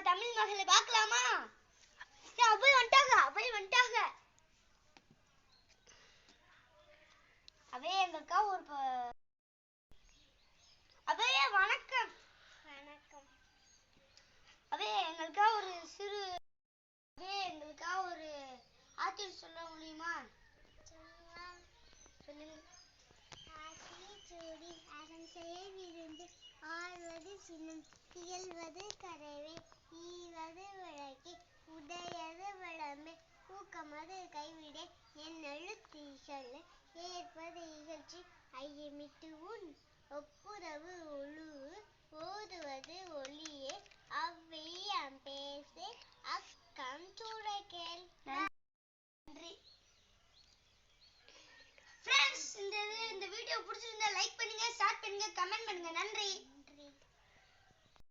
தமிழ் மகளை பார்க்கலாமா? அவை வந்துட்டாங்க. அவே எங்களுக்கா அவே வணக்கம். அவே எங்களுக்கா ஒரு ஆத்திர் சொல்ல முடியுமா? சொல்லுங்க. சூடி அறம் செய்ய விருந்து ஆழ்வது சின்னம் திகழ்வது கரவே ஈவது விளக்கே உடையது விளம்பே ஊக்கமது கைவிடே என் எழுத்திகள் ஏற்பது இகழ்ச்சி ஐயமிட்டு உன் ஒப்புரவு ஒழு ஓதுவது ஒளியே அவ்வியம் பேசே அக்கம் சூடக்கேள். நன்றி. இந்த வீடியோ பிடிச்சிருந்தா லைக் பண்ணுங்க, ஷேர் பண்ணுங்க, கமெண்ட் பண்ணுங்க. நன்றி.